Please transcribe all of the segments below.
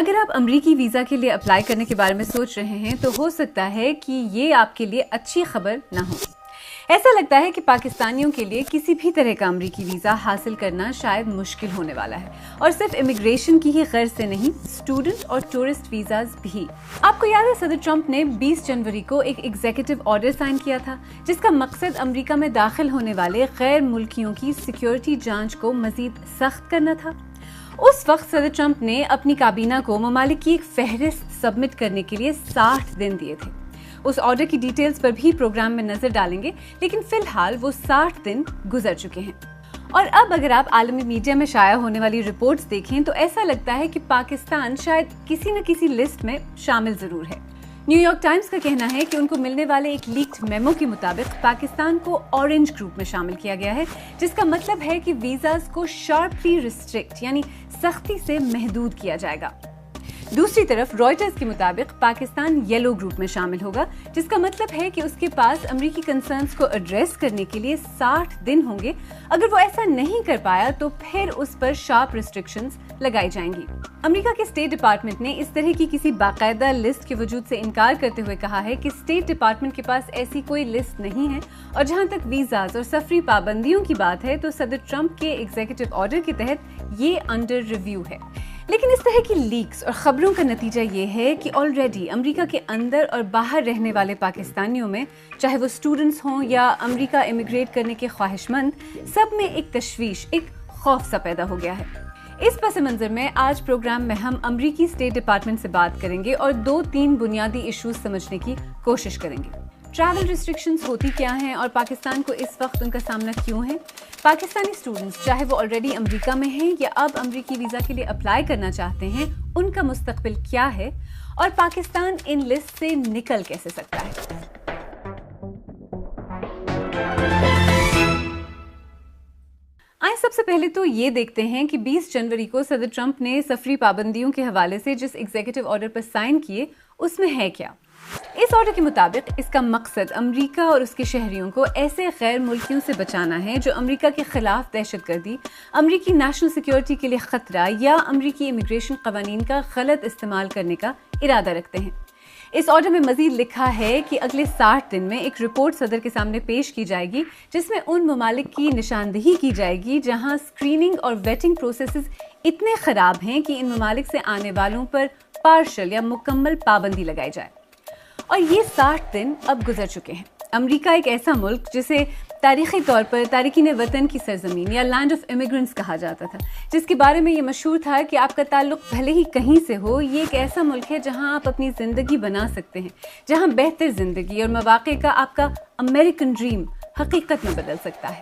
اگر آپ امریکی ویزا کے لیے اپلائی کرنے کے بارے میں سوچ رہے ہیں تو ہو سکتا ہے کہ یہ آپ کے لیے اچھی خبر نہ ہو۔ ایسا لگتا ہے کہ پاکستانیوں کے لیے کسی بھی طرح کا امریکی ویزا حاصل کرنا شاید مشکل ہونے والا ہے، اور صرف امیگریشن کی ہی غرض سے نہیں، اسٹوڈنٹ اور ٹورسٹ ویزاز بھی۔ آپ کو یاد ہے صدر ٹرمپ نے 20 جنوری کو ایک ایگزیکٹو آرڈر سائن کیا تھا جس کا مقصد امریکہ میں داخل ہونے والے غیر ملکیوں کی سیکیورٹی جانچ کو مزید سخت کرنا تھا۔ اس وقت صدر ٹرمپ نے اپنی کابینہ کو ممالک کی ایک فہرست سبمٹ کرنے کے لیے 60 دن دیے تھے۔ اس آرڈر کی ڈیٹیلز پر بھی پروگرام میں نظر ڈالیں گے، لیکن فی الحال وہ 60 دن گزر چکے ہیں۔ اور اب اگر آپ عالمی میڈیا میں شائع ہونے والی رپورٹس دیکھیں تو ایسا لگتا ہے کہ پاکستان شاید کسی نہ کسی لسٹ میں شامل ضرور ہے۔ نیو یارک ٹائمز کا کہنا ہے کہ ان کو ملنے والے ایک لیکڈ میمو کے مطابق پاکستان کو اورنج گروپ میں شامل کیا گیا ہے، جس کا مطلب ہے کہ ویزاز کو شارپلی ریسٹرکٹ یعنی سختی سے محدود کیا جائے گا۔ دوسری طرف رائٹرز کے مطابق پاکستان یلو گروپ میں شامل ہوگا، جس کا مطلب ہے کہ اس کے پاس امریکی کنسرنز کو ایڈریس کرنے کے لیے 60 دن ہوں گے۔ اگر وہ ایسا نہیں کر پایا تو پھر اس پر شارپ ریسٹرکشنز لگائی جائیں گی۔ امریکہ کے اسٹیٹ ڈپارٹمنٹ نے اس طرح کی کسی باقاعدہ لسٹ کے وجود سے انکار کرتے ہوئے کہا ہے کہ اسٹیٹ ڈپارٹمنٹ کے پاس ایسی کوئی لسٹ نہیں ہے، اور جہاں تک ویزاز اور سفری پابندیوں کی بات ہے تو صدر ٹرمپ کے ایگزیکٹو آرڈر کے تحت یہ انڈر ریویو ہے۔ لیکن اس طرح کی لیکس اور خبروں کا نتیجہ یہ ہے کہ آلریڈی امریکہ کے اندر اور باہر رہنے والے پاکستانیوں میں، چاہے وہ اسٹوڈنٹس ہوں یا امریکہ امیگریٹ کرنے کے خواہش مند، سب میں ایک تشویش، ایک خوف سا پیدا ہو گیا ہے۔ اس پس منظر میں آج پروگرام میں ہم امریکی اسٹیٹ ڈپارٹمنٹ سے بات کریں گے اور 2-3 بنیادی ایشوز سمجھنے کی کوشش کریں گے۔ ٹریول ریسٹرکشنز ہوتی کیا ہیں اور پاکستان کو اس وقت ان کا سامنا کیوں ہے؟ پاکستانی اسٹوڈنٹس چاہے وہ آلریڈی امریکہ میں ہیں یا اب امریکی ویزا کے لیے اپلائی کرنا چاہتے ہیں، ان کا مستقبل کیا ہے اور پاکستان ان لسٹ سے نکل کیسے سکتا ہے؟ آئیں سب سے پہلے تو یہ دیکھتے ہیں کہ 20 جنوری کو صدر ٹرمپ نے سفری پابندیوں کے حوالے سے جس ایگزیکٹو آرڈر پر سائن کیے اس میں ہے کیا۔ اس آرڈر کے مطابق اس کا مقصد امریکہ اور اس کے شہریوں کو ایسے غیر ملکیوں سے بچانا ہے جو امریکہ کے خلاف دہشت گردی، امریکی نیشنل سیکیورٹی کے لیے خطرہ یا امریکی امیگریشن قوانین کا غلط استعمال کرنے کا ارادہ رکھتے ہیں۔ اس آرڈر میں مزید لکھا ہے کہ اگلے 60 دن میں ایک رپورٹ صدر کے سامنے پیش کی جائے گی جس میں ان ممالک کی نشاندہی کی جائے گی جہاں اسکریننگ اور ویٹنگ پروسیسز اتنے خراب ہیں کہ ان ممالک سے آنے والوں پر پارشل یا مکمل پابندی لگائی جائے۔ اور یہ 60 دن اب گزر چکے ہیں۔ امریکہ ایک ایسا ملک جسے تاریخی طور پر تارکین وطن کی سرزمین یا لینڈ آف امیگرنٹس کہا جاتا تھا، جس کے بارے میں یہ مشہور تھا کہ آپ کا تعلق بھلے ہی کہیں سے ہو، یہ ایک ایسا ملک ہے جہاں آپ اپنی زندگی بنا سکتے ہیں، جہاں بہتر زندگی اور مواقع کا آپ کا امریکن ڈریم حقیقت میں بدل سکتا ہے۔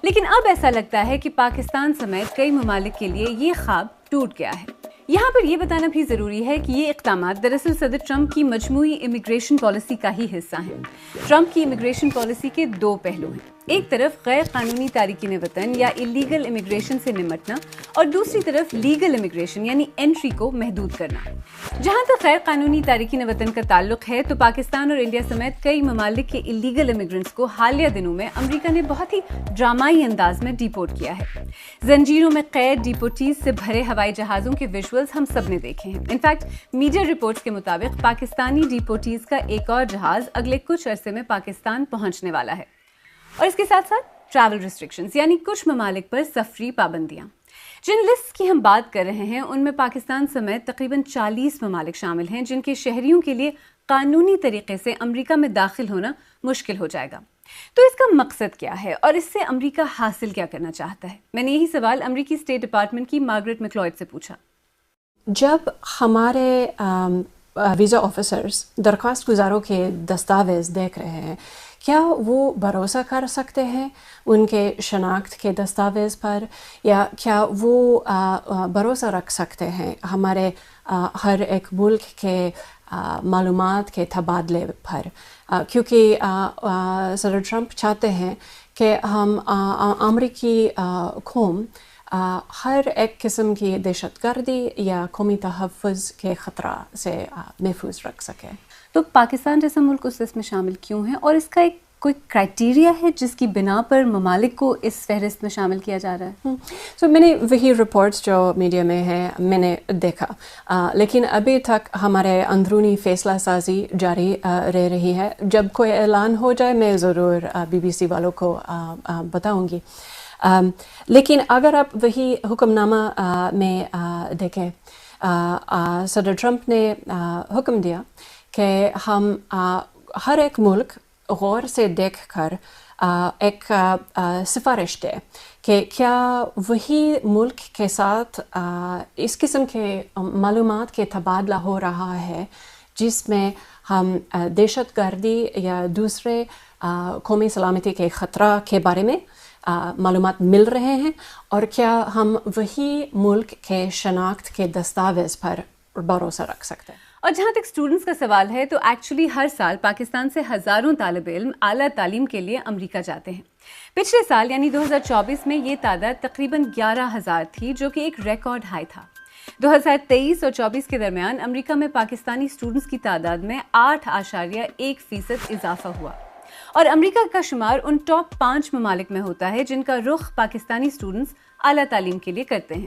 لیکن اب ایسا لگتا ہے کہ پاکستان سمیت کئی ممالک کے لیے یہ خواب ٹوٹ گیا ہے۔ یہاں پر یہ بتانا بھی ضروری ہے کہ یہ اقدامات دراصل صدر ٹرمپ کی مجموعی امیگریشن پالیسی کا ہی حصہ ہیں۔ ٹرمپ کی امیگریشن پالیسی کے 2 پہلو ہیں، ایک طرف غیر قانونی تارکین وطن یا الیگل امیگریشن سے نمٹنا، اور دوسری طرف لیگل امیگریشن یعنی انٹری کو محدود کرنا۔ جہاں تک غیر قانونی تارکین وطن کا تعلق ہے تو پاکستان اور انڈیا سمیت کئی ممالک کے الیگل امیگرنٹس کو حالیہ دنوں میں امریکہ نے بہت ہی ڈرامائی انداز میں ڈیپورٹ کیا ہے۔ زنجیروں میں قید ڈیپورٹیز سے بھرے ہوائی جہازوں کے ویژولز ہم سب نے دیکھے ہیں۔ انفیکٹ میڈیا رپورٹس کے مطابق پاکستانی ڈیپورٹیز کا ایک اور جہاز اگلے کچھ عرصے میں پاکستان پہنچنے والا ہے۔ اور اس کے ساتھ ساتھ ٹریول ریسٹرکشنز یعنی کچھ ممالک پر سفری پابندیاں۔ جن لسٹ کی ہم بات کر رہے ہیں ان میں پاکستان سمیت تقریباً 40 ممالک شامل ہیں جن کے شہریوں کے لیے قانونی طریقے سے امریکہ میں داخل ہونا مشکل ہو جائے گا۔ تو اس کا مقصد کیا ہے اور اس سے امریکہ حاصل کیا کرنا چاہتا ہے؟ میں نے یہی سوال امریکی اسٹیٹ ڈپارٹمنٹ کی مارگریٹ میکلوئڈ سے پوچھا۔ جب ہمارے ویزا آفیسرز درخواست گزاروں کے دستاویز دیکھ رہے ہیں، کیا وہ بھروسہ کر سکتے ہیں ان کے شناخت کے دستاویز پر، یا کیا وہ بھروسہ رکھ سکتے ہیں ہمارے ہر ایک ملک کے معلومات کے تبادلے پر؟ کیونکہ صدر ٹرمپ چاہتے ہیں کہ ہم امریکی قوم ہر ایک قسم کی دہشت گردی یا قومی تحفظ کے خطرہ سے محفوظ رکھ سکے۔ تو پاکستان جیسا ملک اس لسٹ میں شامل کیوں ہے اور اس کا ایک کوئی کرائٹیریا ہے جس کی بنا پر ممالک کو اس فہرست میں شامل کیا جا رہا ہے؟ سو میں نے وہی رپورٹس جو میڈیا میں ہے میں نے دیکھا، لیکن ابھی تک ہمارے اندرونی فیصلہ سازی جاری رہ رہی ہے. جب کوئی اعلان ہو جائے میں ضرور BBC والوں کو بتاؤں گی. لیکن اگر آپ وہی حکم نامہ میں دیکھیں، صدر ٹرمپ نے حکم دیا کہ ہم ہر ایک ملک غور سے دیکھ کر ایک سفارش دے کہ کیا وہی ملک کے ساتھ اس قسم کے معلومات کے تبادلہ ہو رہا ہے جس میں ہم دہشت گردی یا دوسرے قومی سلامتی کے خطرہ کے بارے میں معلومات مل رہے ہیں، اور کیا ہم وہی ملک کے شناخت کے دستاویز پر بھروسہ رکھ سکتے ہیں. اور جہاں تک اسٹوڈنٹس کا سوال ہے تو ایکچولی ہر سال پاکستان سے ہزاروں طالب علم اعلیٰ تعلیم کے لیے امریکہ جاتے ہیں. پچھلے سال یعنی 2024 میں یہ تعداد تقریباً 11,000 تھی، جو کہ ایک ریکارڈ ہائی تھا. 2023 اور 24 کے درمیان امریکہ میں پاکستانی اسٹوڈنٹس کی تعداد میں 8.1% اضافہ ہوا، اور امریکہ کا شمار ان ٹاپ 5 ممالک میں ہوتا ہے جن کا رخ پاکستانی اسٹوڈنٹس اعلیٰ تعلیم کے لیے کرتے ہیں.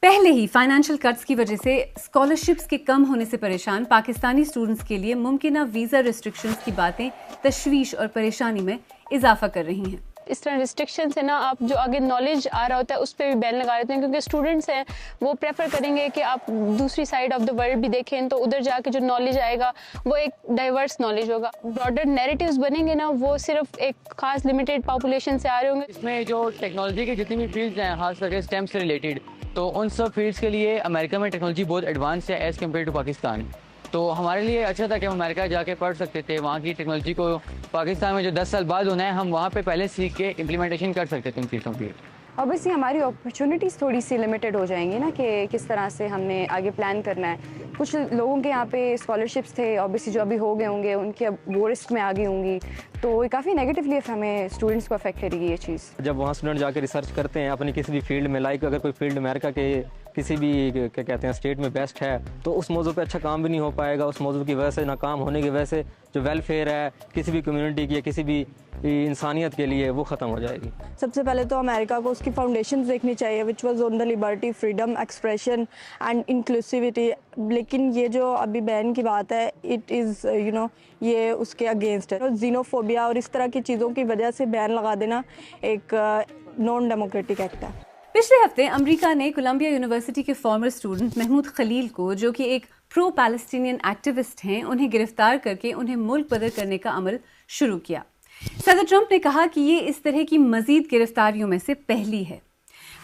پہلے ہی فائنینشیل کٹس کی وجہ سے اسکالرشپس کے کم ہونے سے پریشان پاکستانی اسٹوڈنٹس کے لیے ممکنہ ویزا ریسٹرکشنز کی باتیں تشویش اور پریشانی میں اضافہ کر رہی ہیں. اس طرح ریسٹرکشنس ہے نا، آپ جو آگے نالج آ رہا ہوتا ہے اس پہ بھی بین لگا دیتے ہیں، کیونکہ اسٹوڈنٹس ہیں وہ پریفر کریں گے کہ آپ دوسری سائڈ آف دا ورلڈ بھی دیکھیں، تو ادھر جا کے جو نالج آئے گا وہ ایک ڈائیورس نالج ہوگا. براڈر نیریٹیوز بنیں گے نا، وہ صرف ایک خاص لمیٹیڈ پاپولیشن سے آ رہے ہوں گے. اس میں جو ٹیکنالوجی کی جتنی بھی فیلڈز ہیں، خاص کر کے اسٹیم سے ریلیٹڈ، تو ان سب فیلڈس کے لیے امریکہ میں ٹیکنالوجی بہت ایڈوانس ہے ایز کمپیئر ٹو پاکستان. تو ہمارے لیے اچھا تھا کہ ہم امریکہ جا کے پڑھ سکتے تھے، وہاں کی ٹیکنالوجی کو پاکستان میں جو 10 سال بعد ہونا ہے ہم وہاں پہ پہلے سیکھ کے امپلیمنٹیشن کر سکتے تھے ان چیزوں کی. اوبیسلی ہماری اپرچونیٹیز تھوڑی سی لمیٹیڈ ہو جائیں گی نا، کہ کس طرح سے ہم نے آگے پلان کرنا ہے. کچھ لوگوں کے یہاں پہ اسکالرشپس تھے اوبیسلی جو ابھی ہو گئے ہوں گے، ان کی اب وہ رسک میں آگے ہوں گی، تو یہ کافی نیگیٹولی ہمیں اسٹوڈنٹس کو افیکٹ کرے گی یہ چیز. جب وہاں اسٹوڈنٹ جا کے ریسرچ کرتے ہیں اپنی کسی بھی فیلڈ میں، لائک اگر کوئی فیلڈ امریکہ کے کسی بھی کیا کہتے ہیں اسٹیٹ میں بیسٹ ہے، تو اس موضوع پہ اچھا کام بھی نہیں ہو پائے گا. اس موضوع کی وجہ سے ناکام ہونے کی وجہ سے جو ویلفیئر ہے کسی بھی کمیونٹی کی یا کسی بھی انسانیت کے لیے وہ ختم ہو جائے گی. سب سے پہلے تو امریکہ کو اس کی فاؤنڈیشنز دیکھنی چاہیے، which was on the liberty, freedom, expression and inclusivity. لیکن یہ جو ابھی بین کی بات ہے، اٹ از یہ اس کے اگینسٹ ہے. زینوفوبیا اور اس طرح کی چیزوں کی وجہ سے بین لگا دینا ایک نان ڈیموکریٹک ایکٹ ہے. پچھلے ہفتے امریکہ نے کولمبیا یونیورسٹی کے فارمر اسٹوڈنٹ محمود خلیل کو، جو کہ ایک پرو پیلسٹینین ایکٹیوسٹ ہیں، انہیں گرفتار کر کے انہیں ملک بدر کرنے کا عمل شروع کیا. صدر ٹرمپ نے کہا کہ یہ اس طرح کی مزید گرفتاریوں میں سے پہلی ہے.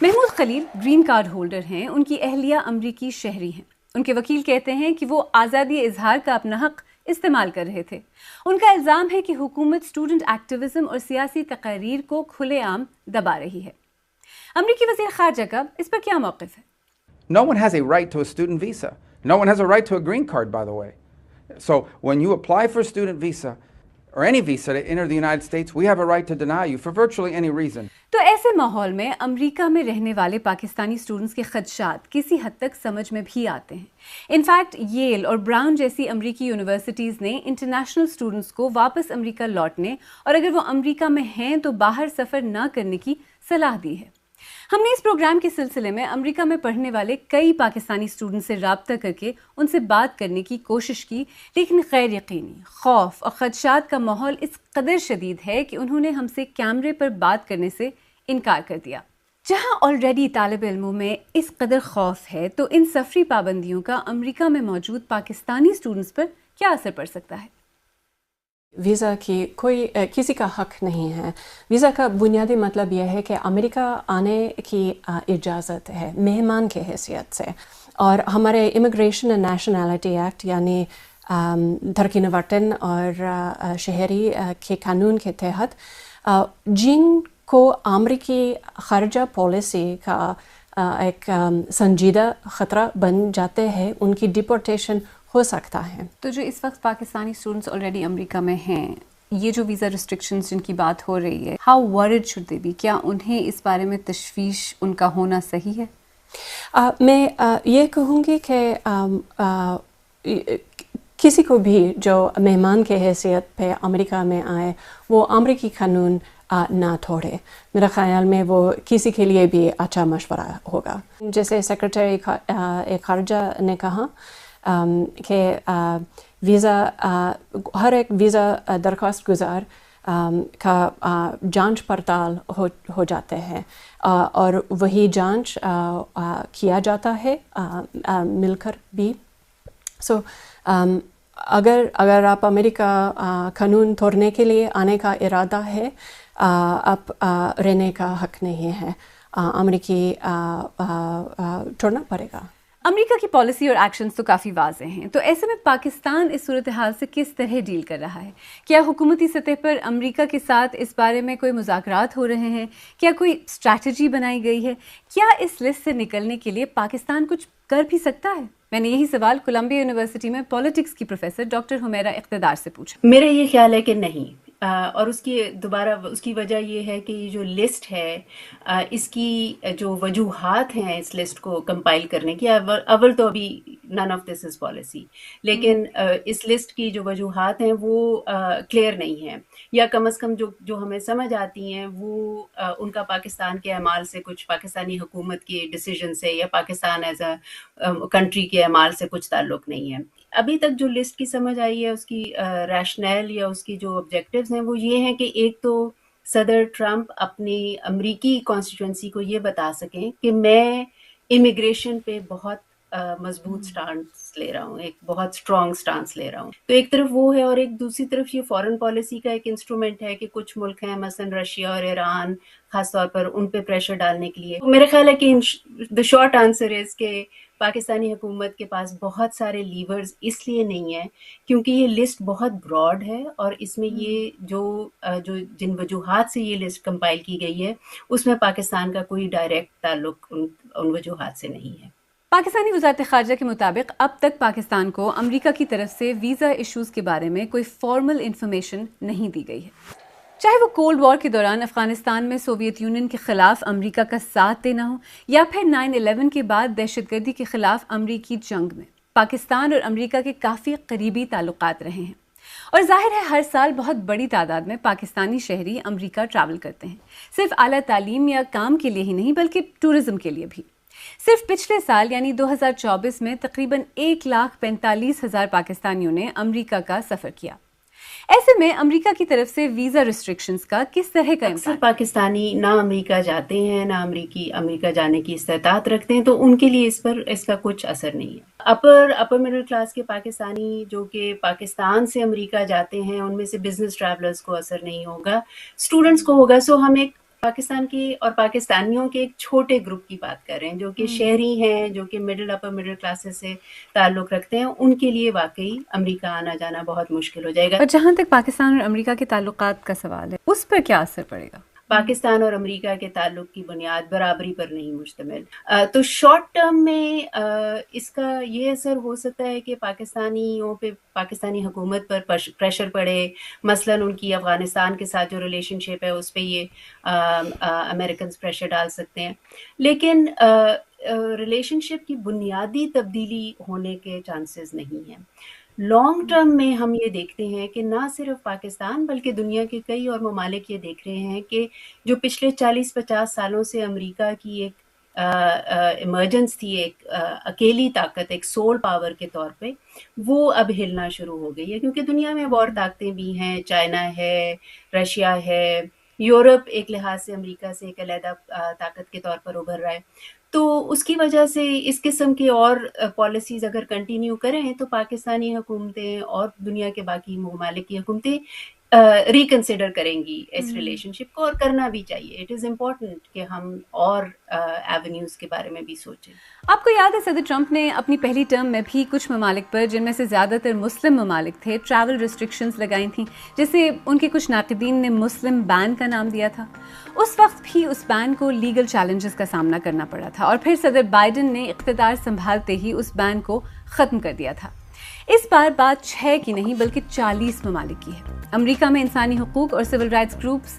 محمود خلیل گرین کارڈ ہولڈر ہیں، ان کی اہلیہ امریکی شہری ہیں. ان کے وکیل کہتے ہیں کہ وہ آزادی اظہار کا اپنا حق استعمال کر رہے تھے. ان کا الزام ہے کہ حکومت اسٹوڈنٹ ایکٹیوزم اور سیاسی تقاریر کو کھلے عام دبا رہی ہے. امریکی وزیر خارجہ کا اس پر کیا موقف ہے؟ No one has a right to a student visa. No one has a right to a green card, by the way. So when you apply for a student visa or any visa to enter the United States, we have a right to deny you for virtually any reason. تو ایسے ماحول میں امریکہ میں رہنے والے Pakistani students کے خدشات کسی حد تک سمجھ میں بھی آتے ہیں. انفیکٹ ییل اور براؤن جیسی امریکی یونیورسٹیز نے انٹرنیشنل اسٹوڈنٹس کو واپس امریکہ لوٹنے اور اگر وہ امریکہ میں ہیں تو باہر سفر نہ کرنے کی صلاح دی ہے. ہم نے اس پروگرام کے سلسلے میں امریکہ میں پڑھنے والے کئی پاکستانی اسٹوڈنٹ سے رابطہ کر کے ان سے بات کرنے کی کوشش کی، لیکن غیر یقینی، خوف اور خدشات کا ماحول اس قدر شدید ہے کہ انہوں نے ہم سے کیمرے پر بات کرنے سے انکار کر دیا. جہاں آلریڈی طالب علموں میں اس قدر خوف ہے تو ان سفری پابندیوں کا امریکہ میں موجود پاکستانی اسٹوڈنٹس پر کیا اثر پڑ سکتا ہے؟ ویزا کی کسی کا حق نہیں ہے. ویزا کا بنیادی مطلب یہ ہے کہ امریکہ آنے کی اجازت ہے مہمان کے حیثیت سے، اور ہمارے امیگریشن اینڈ نیشنلٹی ایکٹ یعنی ترکین وطن اور شہری کے قانون کے تحت جن کو امریکی خارجہ پالیسی کا ایک سنجیدہ خطرہ بن جاتے ہیں ان کی ڈپورٹیشن ہو سکتا ہے. تو جو اس وقت پاکستانی اسٹوڈنٹس آلریڈی امریکہ میں ہیں، یہ جو ویزا ریسٹرکشنز جن کی بات ہو رہی ہے، how word should they be? کیا انہیں اس بارے میں تشویش ان کا ہونا صحیح ہے؟ میں یہ کہوں گی کسی کو بھی جو مہمان کے حیثیت پہ امریکہ میں آئے وہ امریکی قانون نہ توڑے. میرا خیال میں وہ کسی کے لیے بھی اچھا مشورہ ہوگا. جیسے سیکرٹری خارجہ نے کہا کہ ویزا ہر ایک ویزا درخواست گزار کا جانچ پڑتال ہو جاتے ہیں اور وہی جانچ کیا جاتا ہے مل کر بھی. سو اگر آپ امریکہ قانون توڑنے کے لیے آنے کا ارادہ ہے آپ رہنے کا حق نہیں ہے. امریکی چھوڑنا پڑے گا. امریکہ کی پالیسی اور ایکشنز تو کافی واضح ہیں، تو ایسے میں پاکستان اس صورتحال سے کس طرح ڈیل کر رہا ہے؟ کیا حکومتی سطح پر امریکہ کے ساتھ اس بارے میں کوئی مذاکرات ہو رہے ہیں؟ کیا کوئی اسٹریٹجی بنائی گئی ہے؟ کیا اس لسٹ سے نکلنے کے لیے پاکستان کچھ کر بھی سکتا ہے؟ میں نے یہی سوال کولمبیا یونیورسٹی میں پالیٹکس کی پروفیسر ڈاکٹر حمیرہ اقتدار سے پوچھا. میرا یہ خیال ہے کہ نہیں، اور اس کی وجہ یہ ہے کہ یہ جو لسٹ ہے اس کی جو وجوہات ہیں اس لسٹ کو کمپائل کرنے کی، اول تو ابھی none of this is policy, لیکن اس لسٹ کی جو وجوہات ہیں وہ کلیئر نہیں ہیں، یا کم از کم جو ہمیں سمجھ آتی ہیں وہ ان کا پاکستان کے اعمال سے، کچھ پاکستانی حکومت کے ڈیسیجن سے یا پاکستان ایز اے کنٹری کے اعمال سے کچھ تعلق نہیں ہے. ابھی تک جو لسٹ کی سمجھ آئی ہے اس کی ریشنل یا اس کی جو آبجیکٹیوز ہیں وہ یہ ہیں کہ ایک تو صدر ٹرمپ اپنی امریکی کانسٹیٹوئنسی کو یہ بتا سکیں کہ میں امیگریشن پہ بہت مضبوط سٹانس لے رہا ہوں، ایک بہت اسٹرانگ سٹانس لے رہا ہوں. تو ایک طرف وہ ہے، اور ایک دوسری طرف یہ فارن پالیسی کا ایک انسٹرومنٹ ہے کہ کچھ ملک ہیں مثلا رشیا اور ایران، خاص طور پر ان پہ پریشر ڈالنے کے لیے. میرا خیال ہے کہ دا شارٹ آنسر از کہ پاکستانی حکومت کے پاس بہت سارے لیورز اس لیے نہیں ہیں کیونکہ یہ لسٹ بہت براڈ ہے، اور اس میں یہ جو جن وجوہات سے یہ لسٹ کمپائل کی گئی ہے اس میں پاکستان کا کوئی ڈائریکٹ تعلق ان وجوہات سے نہیں ہے. پاکستانی وزارت خارجہ کے مطابق اب تک پاکستان کو امریکہ کی طرف سے ویزا ایشوز کے بارے میں کوئی فارمل انفارمیشن نہیں دی گئی ہے. چاہے وہ کولڈ وار کے دوران افغانستان میں سوویت یونین کے خلاف امریکہ کا ساتھ دینا ہو، یا پھر 9/11 کے بعد دہشت گردی کے خلاف امریکی جنگ میں، پاکستان اور امریکہ کے کافی قریبی تعلقات رہے ہیں. اور ظاہر ہے ہر سال بہت بڑی تعداد میں پاکستانی شہری امریکہ ٹریول کرتے ہیں، صرف اعلیٰ تعلیم یا کام کے لیے ہی نہیں بلکہ ٹورزم کے لیے بھی. صرف پچھلے سال یعنی 2024 میں تقریباً 1,45,000 پاکستانیوں نے امریکہ کا سفر کیا. ایسے میں امریکہ کی طرف سے ویزا ریسٹرکشنز کا کس طرح کا اکثر پاکستانی نہ امریکہ جاتے ہیں، نہ امریکہ جانے کی استطاعت رکھتے ہیں، تو ان کے لیے اس کا کچھ اثر نہیں ہے. اپر مڈل کلاس کے پاکستانی جو کہ پاکستان سے امریکہ جاتے ہیں ان میں سے بزنس ٹریولرز کو اثر نہیں ہوگا، اسٹوڈنٹس کو ہوگا. سو ہم ایک پاکستان کی اور پاکستانیوں کے ایک چھوٹے گروپ کی بات کر رہے ہیں جو کہ شہری ہیں، جو کہ اپر مڈل کلاسز سے تعلق رکھتے ہیں. ان کے لیے واقعی امریکہ آنا جانا بہت مشکل ہو جائے گا. اور جہاں تک پاکستان اور امریکہ کے تعلقات کا سوال ہے، اس پر کیا اثر پڑے گا؟ پاکستان اور امریکہ کے تعلق کی بنیاد برابری پر نہیں مشتمل. تو شارٹ ٹرم میں اس کا یہ اثر ہو سکتا ہے کہ پاکستانیوں پہ، پاکستانی حکومت پر پریشر پڑے، مثلا ان کی افغانستان کے ساتھ جو ریلیشن شپ ہے اس پہ یہ امریکنز پریشر ڈال سکتے ہیں. لیکن ریلیشن شپ کی بنیادی تبدیلی ہونے کے چانسز نہیں ہیں. لانگ ٹرم میں ہم یہ دیکھتے ہیں کہ نہ صرف پاکستان بلکہ دنیا کے کئی اور ممالک یہ دیکھ رہے ہیں کہ جو پچھلے 40-50 سالوں سے امریکہ کی ایک ایمرجنس تھی، ایک اکیلی طاقت، ایک سول پاور کے طور پہ، وہ اب ہلنا شروع ہو گئی ہے. کیونکہ دنیا میں اور طاقتیں بھی ہیں، چائنا ہے، رشیا ہے، یورپ ایک لحاظ سے امریکہ سے ایک علیحدہ طاقت کے طور پر ابھر رہا ہے. تو اس کی وجہ سے اس قسم کے اور پالیسیز اگر کنٹینیو کریں تو پاکستانی حکومتیں اور دنیا کے باقی ممالک کی حکومتیں ریکنسیڈر کریں گی اس ریلیشن شپ کو، اور کرنا بھی چاہیے. اٹ از امپورٹنٹ کہ ہم اور ایونیوز کے بارے میں بھی سوچیں. آپ کو یاد ہے صدر ٹرمپ نے اپنی پہلی ٹرم میں بھی کچھ ممالک پر، جن میں سے زیادہ تر مسلم ممالک تھے، ٹریول ریسٹرکشنز لگائی تھیں، جسے ان کے کچھ ناقدین نے مسلم بین کا نام دیا تھا. اس وقت بھی اس بین کو لیگل چیلنجز کا سامنا کرنا پڑا تھا، اور پھر صدر بائیڈن نے اقتدار سنبھالتے ہی اس بین کو ختم کر دیا تھا. اس بار بات 6 کی نہیں بلکہ 40 ممالک کی ہے. امریکہ میں انسانی حقوق اور سول رائٹس گروپس